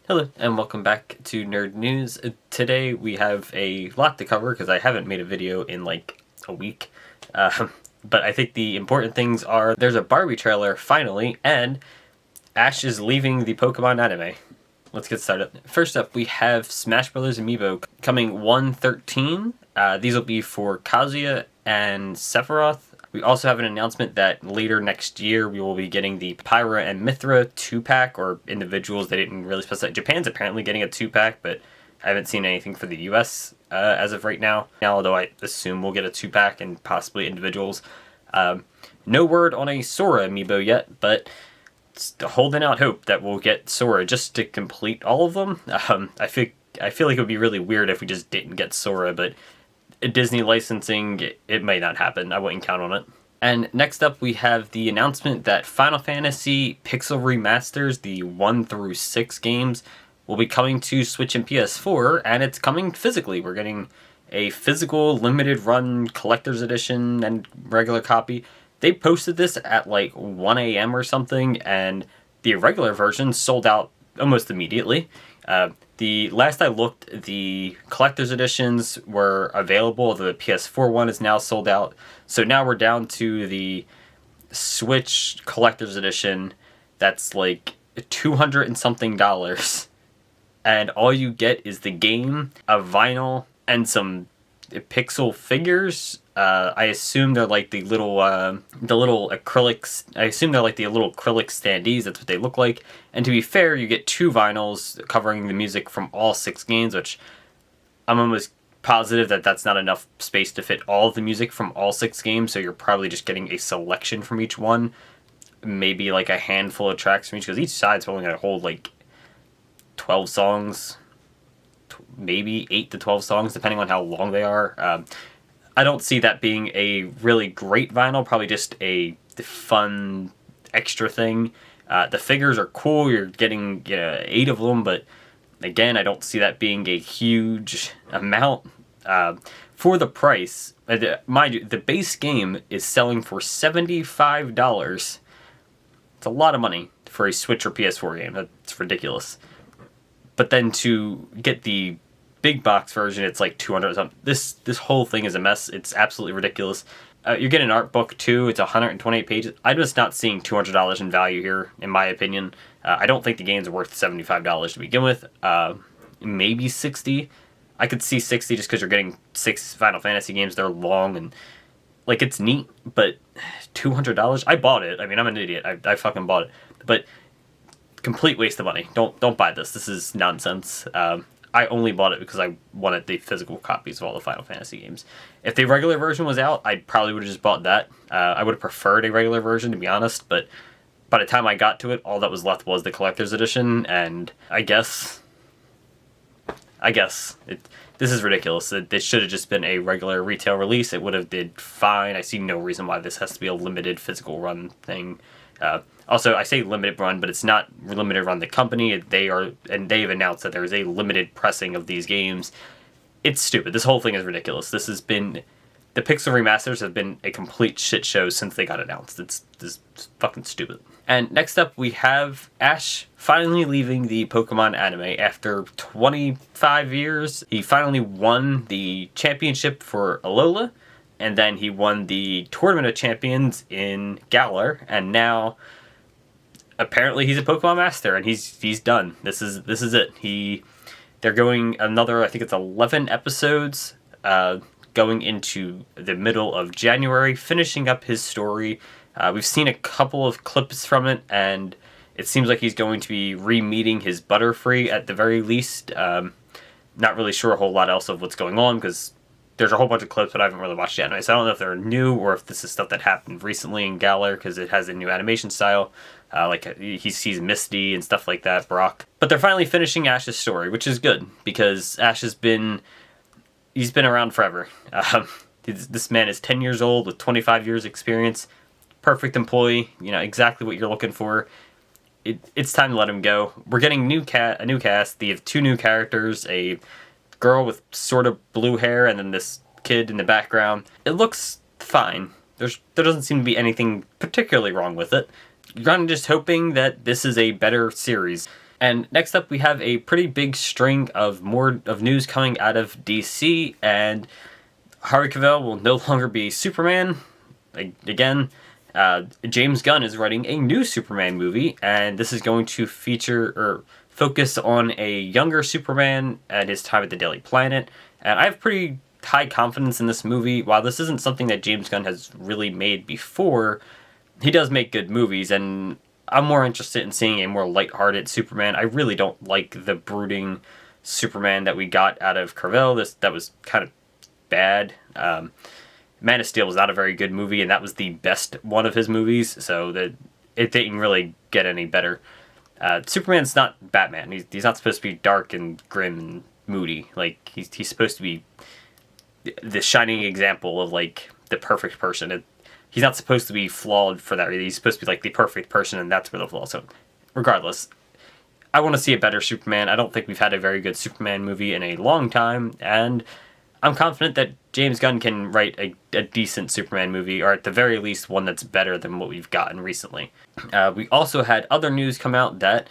Hello and welcome back to Nerd News. Today we have a lot to cover because I haven't made a video in like a week. But I think the important things are there's a Barbie trailer finally, and Ash is leaving the Pokemon anime. Let's get started. First up, we have Smash Bros. Amiibo coming 1/13. These will be for Kazuya and Sephiroth. We also have an announcement that later next year we will be getting the Pyra and Mithra 2-pack, or individuals. They didn't really specify. Japan's apparently getting a 2-pack, but I haven't seen anything for the US as of right now. Although I assume we'll get a 2-pack and possibly individuals. No word on a Sora amiibo yet, but holding out hope that we'll get Sora just to complete all of them. I feel like it would be really weird if we just didn't get Sora, but Disney licensing, it may not happen. I wouldn't count on it. And next up, we have the announcement that Final Fantasy Pixel Remasters, the 1 through 6 games, will be coming to Switch and PS4, and it's coming physically. We're getting a physical limited run collector's edition and regular copy. They posted this at like 1 a.m. or something, and the regular version sold out almost immediately. The last I looked, the collector's editions were available. The PS4 one is now sold out. So now we're down to the Switch collector's edition that's like $200 and something. And all you get is the game, a vinyl, and some pixel figures. I assume they're like the little acrylics. I assume they're like the little acrylic standees. That's what they look like. And to be fair, you get 2 vinyls covering the music from all 6 games, which I'm almost positive that that's not enough space to fit all of the music from all 6 games. So you're probably just getting a selection from each one, maybe like a handful of tracks from each, because each side's only going to hold like 12 songs, maybe 8 to 12 songs, depending on how long they are. I don't see that being a really great vinyl, probably just a fun extra thing. The figures are cool, you're getting 8 of them, but again, I don't see that being a huge amount. For the price, mind you, the base game is selling for $75. It's a lot of money for a Switch or PS4 game. That's ridiculous. But then to get the big box version, it's like $200 or something. This whole thing is a mess. It's absolutely ridiculous. You get an art book too. It's 128 pages. I'm just not seeing $200 in value here, in my opinion. I don't think the games are worth $75 to begin with. Maybe $60. I could see $60 just because you're getting 6 Final Fantasy games. They're long and like it's neat, but $200. I bought it. I mean, I'm an idiot. I fucking bought it, but complete waste of money. Don't buy this. This is nonsense. I only bought it because I wanted the physical copies of all the Final Fantasy games. If the regular version was out, I probably would have just bought that. I would have preferred a regular version, to be honest, but by the time I got to it, all that was left was the collector's edition, and I guess this is ridiculous. It should have just been a regular retail release. It would have did fine. I see no reason why this has to be a limited physical run thing. Also, I say limited run, but it's not limited run the company. They've announced that there is a limited pressing of these games. It's stupid. This whole thing is ridiculous. The Pixel Remasters have been a complete shit show since they got announced. It's fucking stupid. And next up, we have Ash finally leaving the Pokemon anime after 25 years. He finally won the championship for Alola, and then he won the Tournament of Champions in Galar, and now apparently he's a Pokemon Master, and he's done. This is it. They're going another, I think it's 11 episodes, going into the middle of January, finishing up his story. We've seen a couple of clips from it, and it seems like he's going to be re-meeting his Butterfree at the very least. Not really sure a whole lot else of what's going on, because there's a whole bunch of clips, but I haven't really watched the anime, so I don't know if they're new or if this is stuff that happened recently in Galar, because it has a new animation style. Like he sees Misty and stuff like that, Brock. But they're finally finishing Ash's story, which is good, because Ash he's been around forever. This man is 10 years old with 25 years experience. Perfect employee, exactly what you're looking for. It's time to let him go. We're getting a new cast. They have 2 new characters, a girl with sort of blue hair, and then this kid in the background. It looks fine. There doesn't seem to be anything particularly wrong with it. You're kind of just hoping that this is a better series. And next up, we have a pretty big string of news coming out of DC, and Henry Cavill will no longer be Superman. Again, James Gunn is writing a new Superman movie, and this is going to feature or focus on a younger Superman at his time at the Daily Planet. And I have pretty high confidence in this movie. While this isn't something that James Gunn has really made before, he does make good movies, and I'm more interested in seeing a more lighthearted Superman. I really don't like the brooding Superman that we got out of Cavill. That was kind of bad. Man of Steel was not a very good movie, and that was the best one of his movies, so that it didn't really get any better. Superman's not Batman. He's not supposed to be dark and grim and moody. Like, he's supposed to be the shining example of, like, the perfect person. He's not supposed to be flawed for that reason. He's supposed to be, like, the perfect person, and that's where the flaw. So, regardless, I want to see a better Superman. I don't think we've had a very good Superman movie in a long time, and I'm confident that James Gunn can write a decent Superman movie, or at the very least one that's better than what we've gotten recently. We also had other news come out that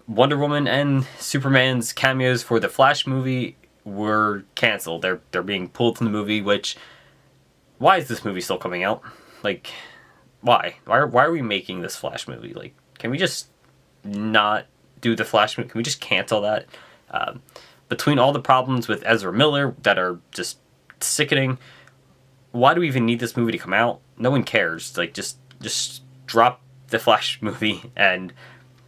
Wonder Woman and Superman's cameos for the Flash movie were canceled. They're being pulled from the movie, which... Why is this movie still coming out? Like, why? Why are we making this Flash movie? Like, can we just not do the Flash movie? Can we just cancel that? Between all the problems with Ezra Miller that are just sickening, why do we even need this movie to come out? No one cares. Like, just drop the Flash movie and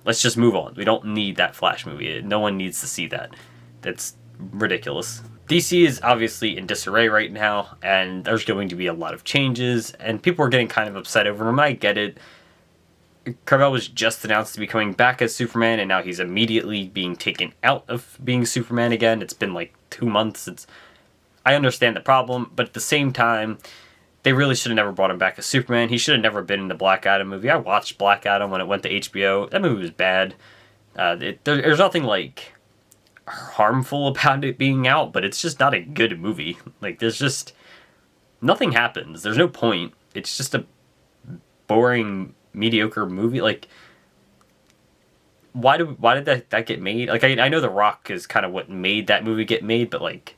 let's just move on. We don't need that Flash movie. No one needs to see that. That's ridiculous. DC is obviously in disarray right now, and there's going to be a lot of changes, and people are getting kind of upset over them. I get it. Cavill was just announced to be coming back as Superman, and now he's immediately being taken out of being Superman again. It's been like 2 months. I understand the problem, but at the same time, they really should have never brought him back as Superman. He should have never been in the Black Adam movie. I watched Black Adam when it went to HBO. That movie was bad. There's nothing, like, harmful about it being out, but it's just not a good movie. Like, there's just... Nothing happens. There's no point. It's just a boring, mediocre movie. Like, why did that get made? Like, I know The Rock is kind of what made that movie get made, but, like,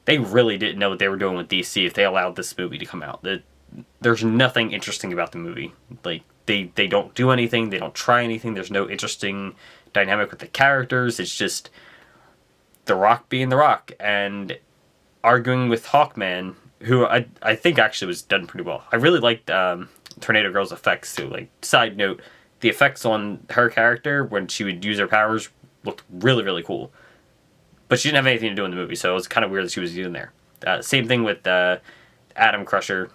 they really didn't know what they were doing with DC if they allowed this movie to come out. There's nothing interesting about the movie. Like, they don't do anything. They don't try anything. There's no interesting dynamic with the characters. It's just The Rock being The Rock and arguing with Hawkman, who I think actually was done pretty well. I really liked Tornado Girl's effects too. Like, side note, the effects on her character when she would use her powers looked really, really cool. But she didn't have anything to do in the movie, so it was kind of weird that she was in there. Same thing with Adam Crusher.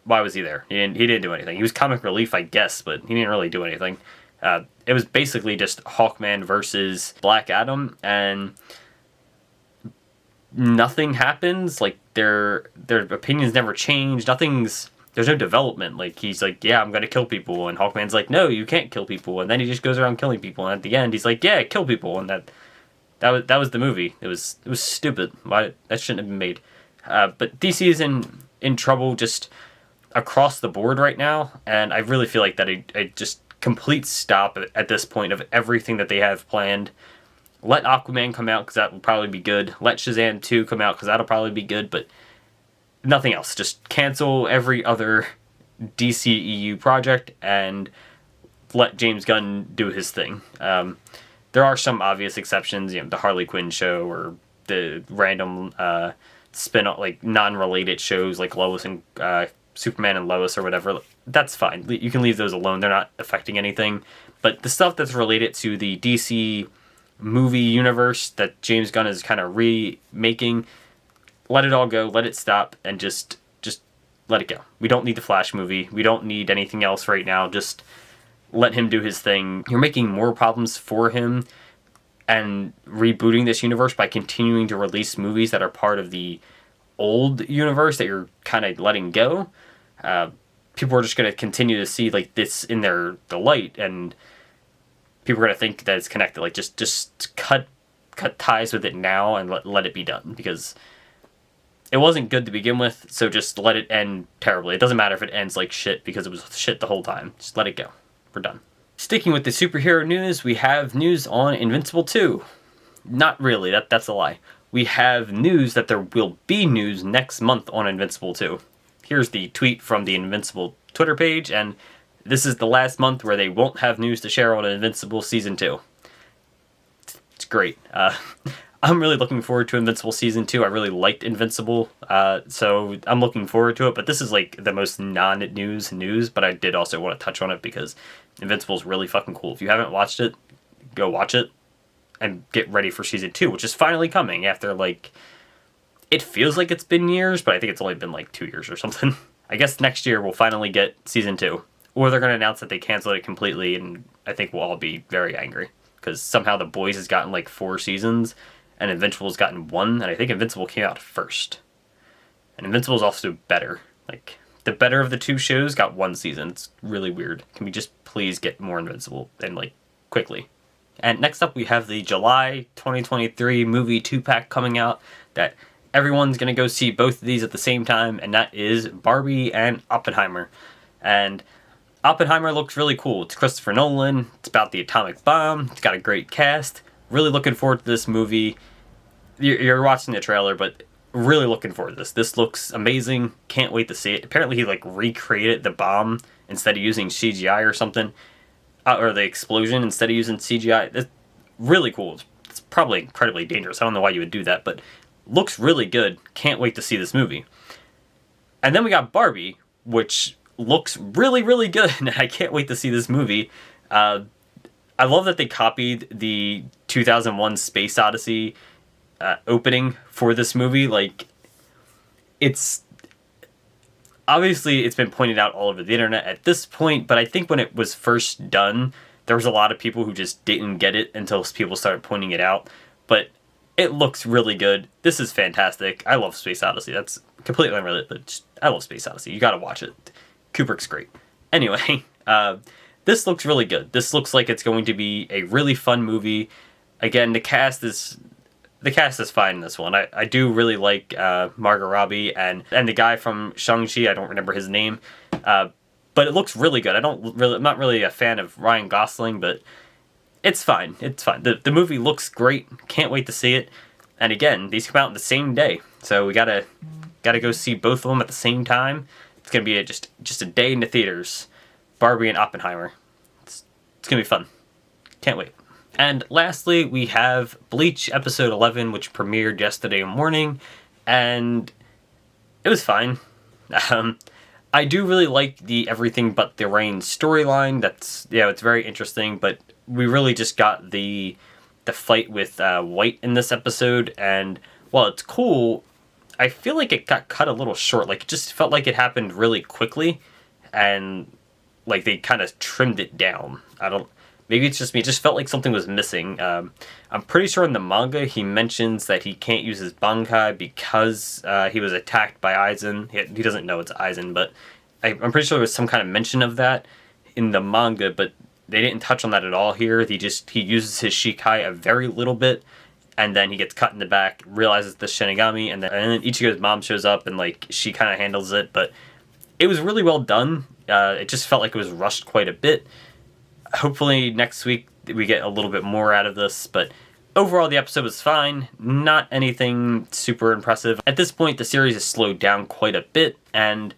Why was he there? He didn't do anything. He was comic relief, I guess, but he didn't really do anything. It was basically just Hawkman versus Black Adam, and nothing happens. Like, their opinions never change. There's no development. Like, he's like, yeah, I'm gonna kill people, and Hawkman's like, no, you can't kill people, and then he just goes around killing people, and at the end, he's like, yeah, kill people, and that was the movie. It was stupid. Why that shouldn't have been made. But DC is in trouble just across the board right now, and I really feel like that a just complete stop at this point of everything that they have planned. Let Aquaman come out because that will probably be good. Let Shazam 2 come out because that'll probably be good, but nothing else. Just cancel every other DCEU project and let James Gunn do his thing. There are some obvious exceptions, the Harley Quinn show or the random spin-off, like non-related shows like Lois and Superman and Lois or whatever. That's fine. You can leave those alone. They're not affecting anything. But the stuff that's related to the DC movie universe that James Gunn is kind of remaking, let it all go. Let it stop and just let it go. We don't need the Flash movie. We don't need anything else right now. Just let him do his thing. You're making more problems for him and rebooting this universe by continuing to release movies that are part of the old universe that you're kind of letting go. People are just going to continue to see like this in the light, and people are going to think that it's connected. Like, just cut ties with it now and let it be done, because it wasn't good to begin with, so just let it end terribly. It doesn't matter if it ends like shit, because it was shit the whole time. Just let it go. We're done. Sticking with the superhero news, we have news on Invincible 2. Not really, that's a lie. We have news that there will be news next month on Invincible 2. Here's the tweet from the Invincible Twitter page, and this is the last month where they won't have news to share on Invincible Season 2. It's great. I'm really looking forward to Invincible Season 2. I really liked Invincible, so I'm looking forward to it. But this is like the most non-news news, but I did also want to touch on it because Invincible is really fucking cool. If you haven't watched it, go watch it and get ready for Season 2, which is finally coming after, like, it feels like it's been years, but I think it's only been like 2 years or something. I guess next year we'll finally get Season 2. Or they're going to announce that they canceled it completely, and I think we'll all be very angry. Because somehow The Boys has gotten like 4 seasons, and Invincible's gotten 1, and I think Invincible came out first. And Invincible's also better. Like, the better of the 2 shows got 1 season. It's really weird. Can we just please get more Invincible, and like, quickly? And next up we have the July 2023 movie 2-pack coming out that everyone's going to go see both of these at the same time, and that is Barbie and Oppenheimer. And Oppenheimer looks really cool. It's Christopher Nolan. It's about the atomic bomb. It's got a great cast. Really looking forward to this movie. You're watching the trailer, but really looking forward to this. This looks amazing. Can't wait to see it. Apparently he like recreated the bomb instead of using CGI or something. Or the explosion instead of using CGI. It's really cool. It's probably incredibly dangerous. I don't know why you would do that, but looks really good. Can't wait to see this movie. And then we got Barbie, which looks really, really good. I can't wait to see this movie. I love that they copied the 2001 Space Odyssey opening for this movie. Like, it's obviously it's been pointed out all over the internet at this point, but I think when it was first done, there was a lot of people who just didn't get it until people started pointing it out. But it looks really good. This is fantastic. I love Space Odyssey. That's completely unrelated, but just, I love Space Odyssey. You gotta watch it. Kubrick's great. Anyway, this looks really good. This looks like it's going to be a really fun movie. Again, the cast is fine in this one. I do really like Margot Robbie and the guy from Shang-Chi. I don't remember his name, but it looks really good. I'm not really a fan of Ryan Gosling, but it's fine. It's fine. The movie looks great. Can't wait to see it. And again, these come out on the same day, so we gotta go see both of them at the same time. It's gonna be just a day in the theaters. Barbie and Oppenheimer. It's gonna be fun. Can't wait. And lastly, we have Bleach episode 11, which premiered yesterday morning, and it was fine. I do really like the Everything But the Rain storyline. That's, it's very interesting, but we really just got the fight with White in this episode, and while it's cool, I feel like it got cut a little short. Like, it just felt like it happened really quickly, and like they kind of trimmed it down. Maybe it's just me. It just felt like something was missing. I'm pretty sure in the manga he mentions that he can't use his Bankai because he was attacked by Aizen. He doesn't know it's Aizen, but I'm pretty sure there was some kind of mention of that in the manga, but they didn't touch on that at all here. He uses his Shikai a very little bit, and then he gets cut in the back, realizes the Shinigami, and then Ichigo's mom shows up, and like she kind of handles it, but it was really well done. It just felt like it was rushed quite a bit. Hopefully next week we get a little bit more out of this, but overall the episode was fine. Not anything super impressive. At this point, the series has slowed down quite a bit, and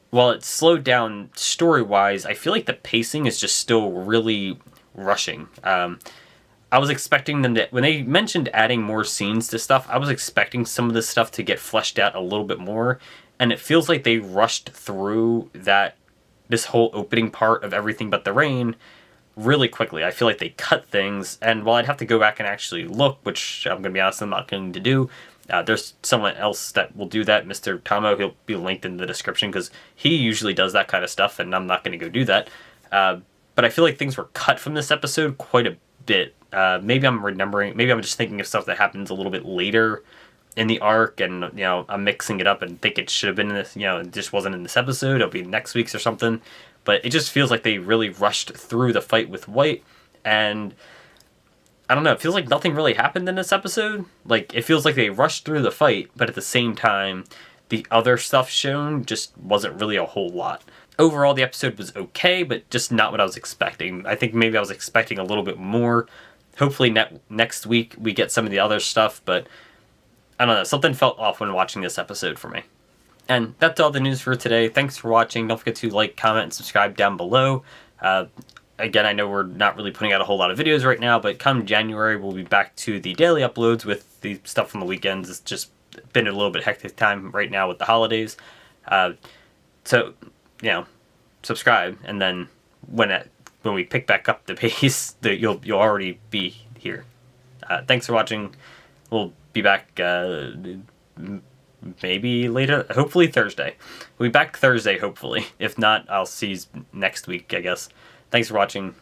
while it's slowed down story-wise, I feel like the pacing is just still really rushing. I was expecting them to, when they mentioned adding more scenes to stuff, I was expecting some of this stuff to get fleshed out a little bit more, and it feels like they rushed through this whole opening part of Everything But the Rain really quickly. I feel like they cut things, and while I'd have to go back and actually look, which I'm going to be honest, I'm not going to do, there's someone else that will do that, Mr. Tomo. He'll be linked in the description because he usually does that kind of stuff, and I'm not going to go do that. But I feel like things were cut from this episode quite a bit. Maybe I'm just thinking of stuff that happens a little bit later in the arc, and I'm mixing it up and think it should have been in this, it just wasn't in this episode. It'll be next week's or something. But it just feels like they really rushed through the fight with White, and I don't know, it feels like nothing really happened in this episode. Like, it feels like they rushed through the fight, but at the same time, the other stuff shown just wasn't really a whole lot. overall the episode was okay, but just not what I was expecting. I think maybe I was expecting a little bit more. Hopefully next week we get some of the other stuff, but I don't know, something felt off when watching this episode for me. And that's all the news for today. Thanks for watching. Don't forget to like, comment, and subscribe down below. Again, I know we're not really putting out a whole lot of videos right now, but come January, we'll be back to the daily uploads with the stuff on the weekends. It's just been a little bit hectic time right now with the holidays. So, subscribe, and then when we pick back up the pace, you'll already be here. Thanks for watching. We'll be back maybe later, hopefully Thursday. We'll be back Thursday, hopefully. If not, I'll see you next week, I guess. Thanks for watching.